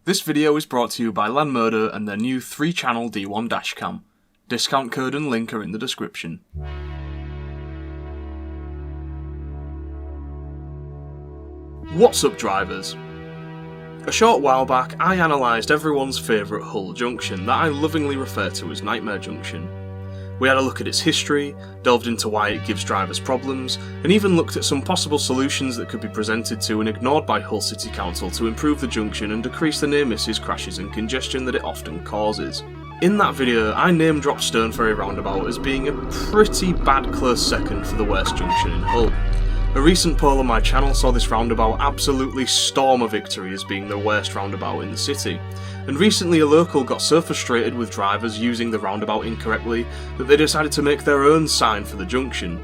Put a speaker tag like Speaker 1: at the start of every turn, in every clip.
Speaker 1: This video is brought to you by Lanmodo and their new 3-channel D1 dashcam. Discount code and link are in the description. What's up, drivers? A short while back I analysed everyone's favourite Hull junction that I lovingly refer to as Nightmare Junction. We had a look at its history, delved into why it gives drivers problems, and even looked at some possible solutions that could be presented to and ignored by Hull City Council to improve the junction and decrease the near misses, crashes and congestion that it often causes. In that video, I name-dropped Stoneferry Roundabout as being a pretty bad close second for the worst junction in Hull. A recent poll on my channel saw this roundabout absolutely storm a victory as being the worst roundabout in the city, and recently a local got so frustrated with drivers using the roundabout incorrectly that they decided to make their own sign for the junction.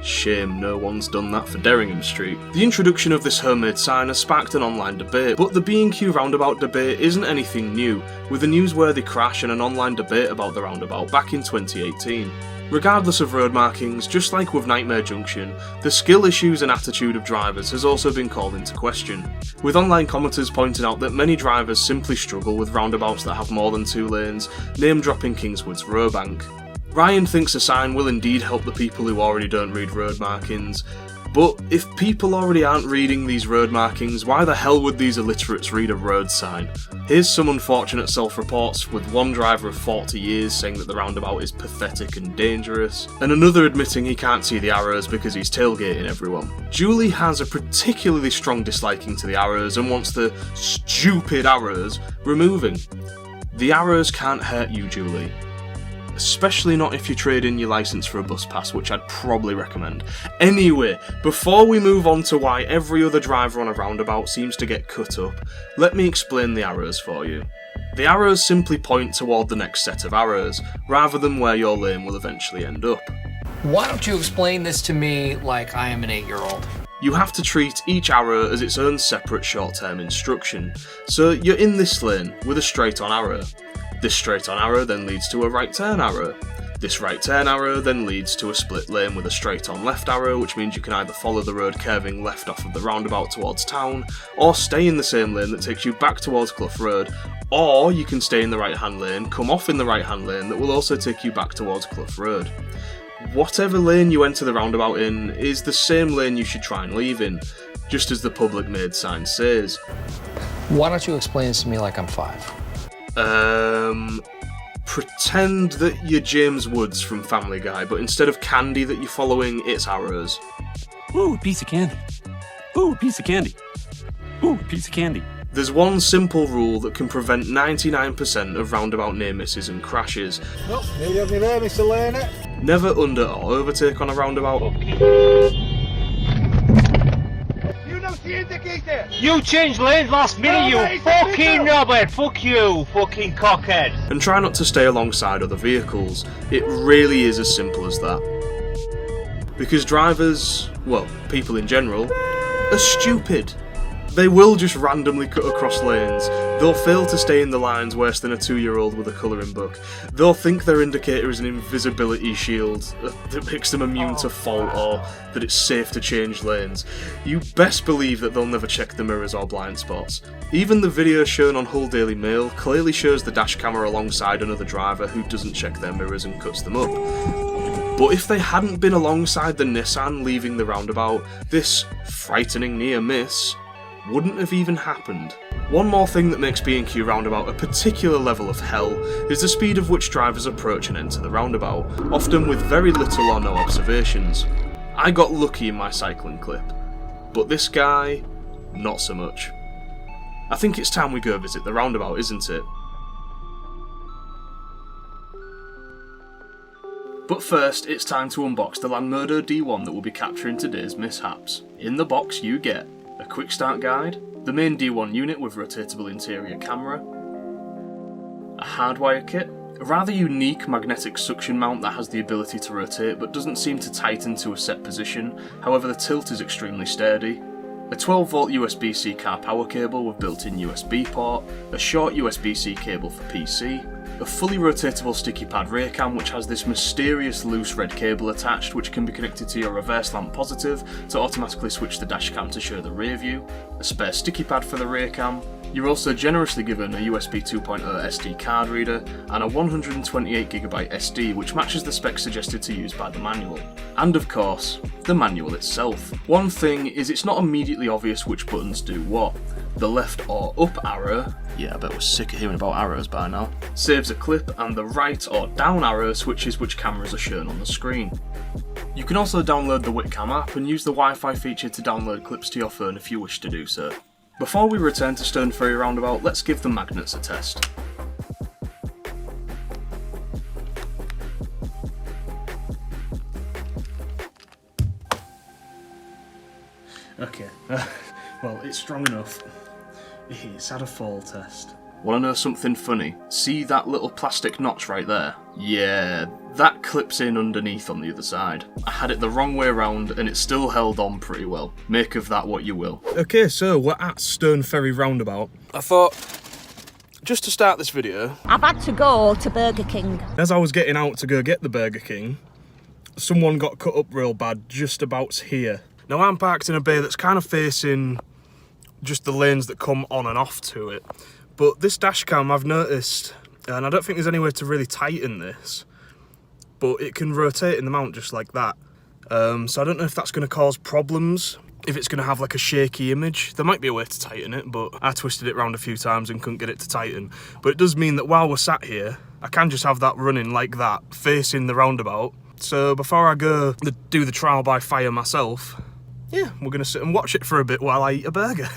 Speaker 1: Shame no one's done that for Derringham Street. The introduction of this homemade sign has sparked an online debate, but the B&Q roundabout debate isn't anything new, with a newsworthy crash and an online debate about the roundabout back in 2018. Regardless of road markings, just like with Nightmare Junction, the skill issues and attitude of drivers has also been called into question, with online commenters pointing out that many drivers simply struggle with roundabouts that have more than 2 lanes, name-dropping Kingswood's Rowbank. Ryan thinks a sign will indeed help the people who already don't read road markings, but if people already aren't reading these road markings, why the hell would these illiterates read a road sign? Here's some unfortunate self-reports, with one driver of 40 years saying that the roundabout is pathetic and dangerous, and another admitting he can't see the arrows because he's tailgating everyone. Julie has a particularly strong disliking to the arrows and wants the stupid arrows removing. The arrows can't hurt you, Julie. Especially not if you trade in your licence for a bus pass, which I'd probably recommend. Anyway, before we move on to why every other driver on a roundabout seems to get cut up, let me explain the arrows for you. The arrows simply point toward the next set of arrows, rather than where your lane will eventually end up.
Speaker 2: Why don't you explain this to me like I am an 8-year-old?
Speaker 1: You have to treat each arrow as its own separate short-term instruction. So you're in this lane with a straight-on arrow. This straight-on arrow then leads to a right-turn arrow. This right-turn arrow then leads to a split lane with a straight-on left arrow, which means you can either follow the road curving left off of the roundabout towards town, or stay in the same lane that takes you back towards Clough Road, or you can stay in the right-hand lane, come off in the right-hand lane that will also take you back towards Clough Road. Whatever lane you enter the roundabout in is the same lane you should try and leave in, just as the public made sign says.
Speaker 2: Why don't you explain this to me like I'm 5?
Speaker 1: Pretend that you're James Woods from Family Guy, but instead of candy that you're following, it's arrows.
Speaker 3: Ooh, piece of candy. Ooh, piece of candy. Ooh, piece of candy.
Speaker 1: There's one simple rule that can prevent 99% of roundabout near misses and crashes.
Speaker 4: Well, nearly have me there, Mr. Lerner.
Speaker 1: Never under or overtake on a roundabout.
Speaker 5: You changed lanes last minute, you fucking knobhead! Fuck you, fucking cockhead!
Speaker 1: And try not to stay alongside other vehicles. It really is as simple as that. Because drivers, well, people in general, are stupid. They will just randomly cut across lanes. They'll fail to stay in the lines worse than a 2-year-old with a colouring book. They'll think their indicator is an invisibility shield that makes them immune to fault, or that it's safe to change lanes. You best believe that they'll never check the mirrors or blind spots. Even the video shown on Hull Daily Mail clearly shows the dash camera alongside another driver who doesn't check their mirrors and cuts them up. But if they hadn't been alongside the Nissan leaving the roundabout, this frightening near miss wouldn't have even happened. One more thing that makes B&Q Roundabout a particular level of hell is the speed of which drivers approach and enter the roundabout, often with very little or no observations. I got lucky in my cycling clip, but this guy, not so much. I think it's time we go visit the roundabout, isn't it? But first, it's time to unbox the Lanmodo D1 that will be capturing today's mishaps. In the box you get a quick start guide, the main D1 unit with rotatable interior camera, a hardwire kit, a rather unique magnetic suction mount that has the ability to rotate but doesn't seem to tighten to a set position, however the tilt is extremely sturdy, a 12V USB-C car power cable with built-in USB port, a short USB-C cable for PC, a fully rotatable sticky pad rear cam which has this mysterious loose red cable attached which can be connected to your reverse lamp positive to automatically switch the dash cam to show the rear view, a spare sticky pad for the rear cam. You're also generously given a USB 2.0 SD card reader and a 128GB SD which matches the specs suggested to use by the manual. And of course, the manual itself. One thing is it's not immediately obvious which buttons do what. The left or up arrow, yeah I bet we're sick of hearing about arrows by now, saves a clip, and the right or down arrow switches which cameras are shown on the screen. You can also download the Whitcam app and use the Wi-Fi feature to download clips to your phone if you wish to do so. Before we return to Stone Ferry Roundabout, let's give the magnets a test. Okay, well it's strong enough. It's had a fall test. Wanna know something funny? See that little plastic notch right there? Yeah, that clips in underneath on the other side. I had it the wrong way around and it still held on pretty well. Make of that what you will. Okay, so we're at Stone Ferry Roundabout. I thought, just to start this video,
Speaker 6: I've had to go to Burger King.
Speaker 1: as I was getting out to go get the Burger King, someone got cut up real bad just about here. Now I'm parked in a bay that's kind of facing just the lanes that come on and off to it. But this dash cam I've noticed, and I don't think there's any way to really tighten this, but it can rotate in the mount just like that. So I don't know if that's going to cause problems, if it's going to have like a shaky image. There might be a way to tighten it, but I twisted it around a few times and couldn't get it to tighten. But it does mean that while we're sat here, I can just have that running like that, facing the roundabout. So before I go do the trial by fire myself, yeah, we're going to sit and watch it for a bit while I eat a burger.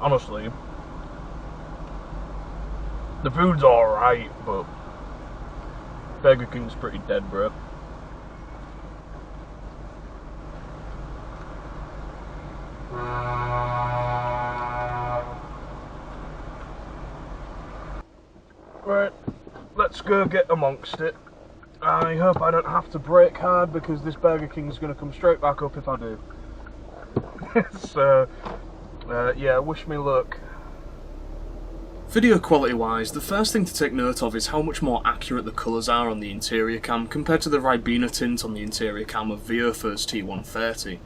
Speaker 1: Honestly, the food's alright, but Burger King's pretty dead, bro. Right, let's go get amongst it. I hope I don't have to brake hard because this Burger King's going to come straight back up if I do. So, yeah, wish me luck. Video quality wise, the first thing to take note of is how much more accurate the colours are on the interior cam compared to the Ribena tint on the interior cam of Viofo's T130.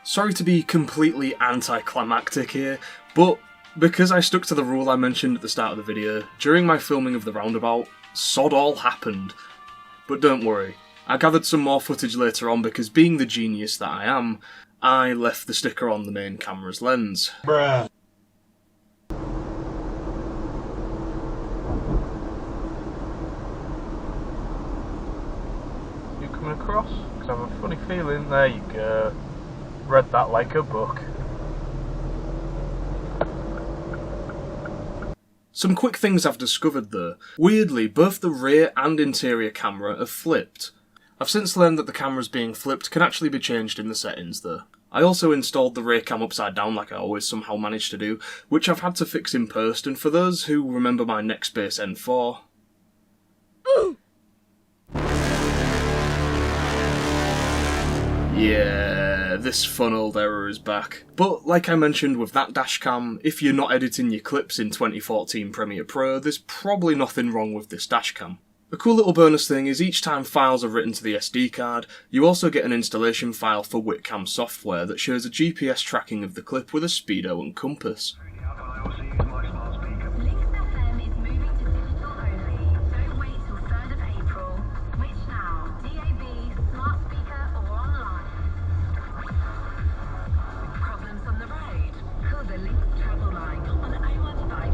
Speaker 1: Sorry to be completely anticlimactic here, but because I stuck to the rule I mentioned at the start of the video, during my filming of the roundabout, sod all happened. But don't worry, I gathered some more footage later on because being the genius that I am, I left the sticker on the main camera's lens.
Speaker 4: Bruh.
Speaker 1: You coming across? Because I have a funny feeling, there you go. Read that like a book. Some quick things I've discovered though. Weirdly, both the rear and interior camera are flipped. I've since learned that the cameras being flipped can actually be changed in the settings though. I also installed the rear cam upside down like I always somehow managed to do, which I've had to fix in post, and for those who remember my Nextbase N4... Yeah, this fun old error is back. But like I mentioned with that dashcam, if you're not editing your clips in 2014 Premiere Pro, there's probably nothing wrong with this dashcam. A cool little bonus thing is each time files are written to the SD card, you also get an installation file for Whitcam software that shows a GPS tracking of the clip with a speedo and compass.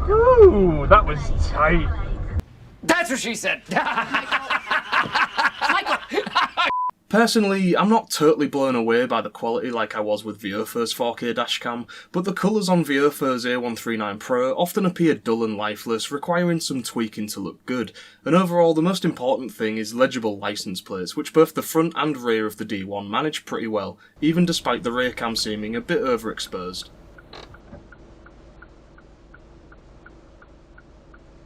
Speaker 1: Ooh, that was tight.
Speaker 2: That's what she said.
Speaker 1: Personally, I'm not totally blown away by the quality like I was with Viofur's 4K dashcam, but the colours on Viofur's A139 Pro often appear dull and lifeless, requiring some tweaking to look good, and overall the most important thing is legible licence plates, which both the front and rear of the D1 manage pretty well, even despite the rear cam seeming a bit overexposed.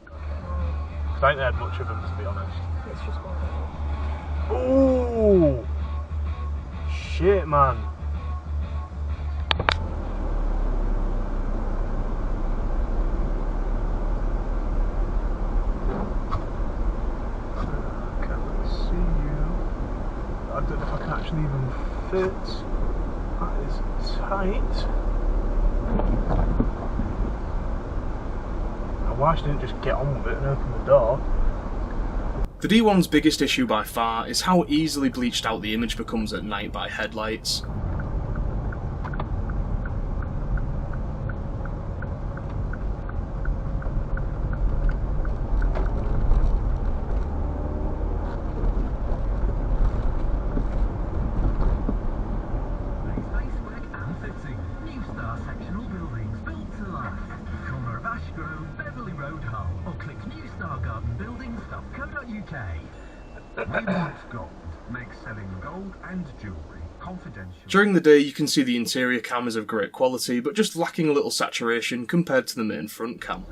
Speaker 7: I don't think they had much of them, to be honest. It's just one. Ooh! Shit, man. Okay, let's see you. I don't know if I can actually even fit. That is tight. Why didn't just get on with it and open the door?
Speaker 1: The D1's biggest issue by far is how easily bleached out the image becomes at night by headlights. During the day you can see the interior cam is of great quality, but just lacking a little saturation compared to the main front cam.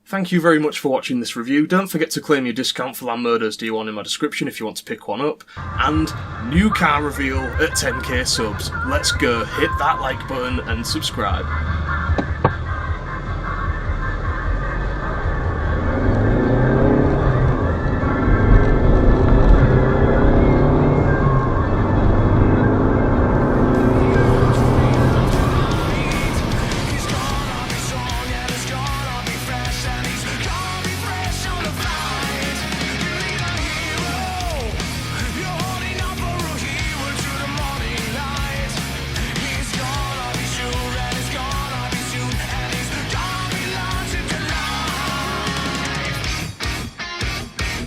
Speaker 1: Thank you very much for watching this review. Don't forget to claim your discount for Lanmodo's D1 in my description if you want to pick one up. And new car reveal at 10k subs. Let's go, hit that like button and subscribe.